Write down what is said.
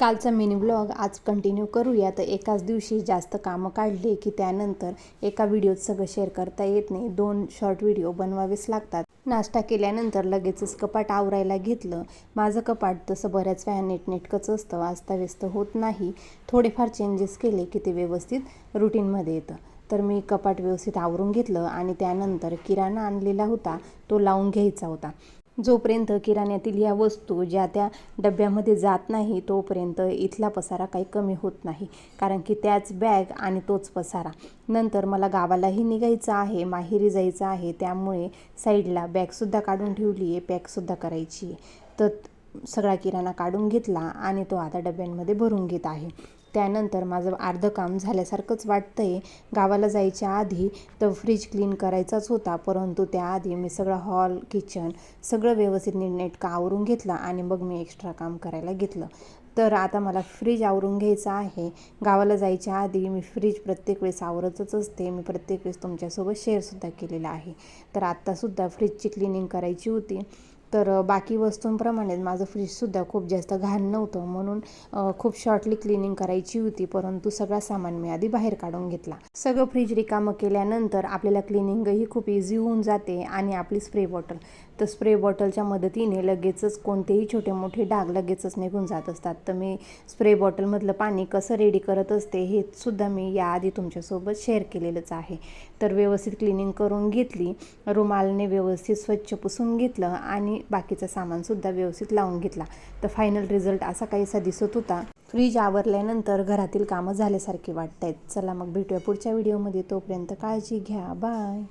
कालचा mini blog आज continue करूया. तर एकाच दिवशी जास्त कामं काढली की त्यानंतर एका व्हिडिओत सगळं शेअर करता येत नाही. 2 शॉर्ट व्हिडिओ बनवावेच लागतात. नाश्ता केल्यानंतर लगेचच कपाट आवरायला घेतलं. माझं कपाट तसं बऱ्याच वेळा नीटनेटकंच असतं, अस्ताव्यस्त होत नाही. थोडेफार चेंजेस केले की ते व्यवस्थित रुटीनमध्ये येतं. तर मी कपाट व्यवस्थित आवरून घेतलं आणि त्यानंतर किराणा आणलेला होता तो लावून घ्यायचा होता. जोपर्यंत किराण्यातील या वस्तू ज्या त्या डब्यामध्ये जात नाही तोपर्यंत इथला पसारा काही कमी होत नाही, कारण की त्याच बॅग आणि तोच पसारा. नंतर मला गावालाही निघायचं आहे, माहेरी जायचं आहे, त्यामुळे साईडला बॅगसुद्धा काढून ठेवली आहे, पॅकसुद्धा करायची आहे. तर सगळा किराणा काढून घेतला आणि तो आता डब्यांमध्ये भरून घेत आहे. त्यानंतर माझं अर्धं काम झाल्यासारखंच वाटतं आहे. गावाला जायच्या आधी तर फ्रीज क्लीन करायचाच होता, परंतु त्याआधी मी सगळं हॉल, किचन सगळं व्यवस्थित नीटनेटकं आवरून घेतलं आणि मग मी एक्स्ट्रा काम करायला घेतलं. तर आता मला फ्रीज आवरून घ्यायचं आहे. गावाला जायच्या आधी मी फ्रीज प्रत्येक वेळेस आवरतच असते. मी प्रत्येक वेळेस तुमच्यासोबत शेअरसुद्धा केलेला आहे. तर आत्तासुद्धा फ्रीजची क्लिनिंग करायची होती. तर बाकी वस्तूंप्रमाणेच माझं फ्रीजसुद्धा खूप जास्त घाण नव्हतं, म्हणून खूप शॉर्टली क्लिनिंग करायची होती, परंतु सगळा सामान मी आधी बाहेर काढून घेतला. सगळं फ्रीज रिकामं केल्यानंतर आपल्याला क्लिनिंगही खूप इझी होऊन जाते. आणि आपली स्प्रे बॉटल, तर स्प्रे बॉटलच्या मदतीने लगेचच कोणतेही छोटे मोठे डाग लगेचच निघून जात असतात. तर मी स्प्रे बॉटलमधलं पाणी कसं रेडी करत असते हे सुद्धा मी याआधी तुमच्यासोबत शेअर केलेलंच आहे. तर व्यवस्थित क्लिनिंग करून घेतली, रुमालाने व्यवस्थित स्वच्छ पुसून घेतलं आणि बाकीचं सामानसुद्धा व्यवस्थित लावून घेतला. तर फायनल रिझल्ट असा काहीसा दिसत होता. फ्रीज आवरल्यानंतर घरातील कामं झाल्यासारखे वाटत आहेत. चला मग भेटूया पुढच्या व्हिडिओमध्ये. तोपर्यंत काळजी घ्या. बाय.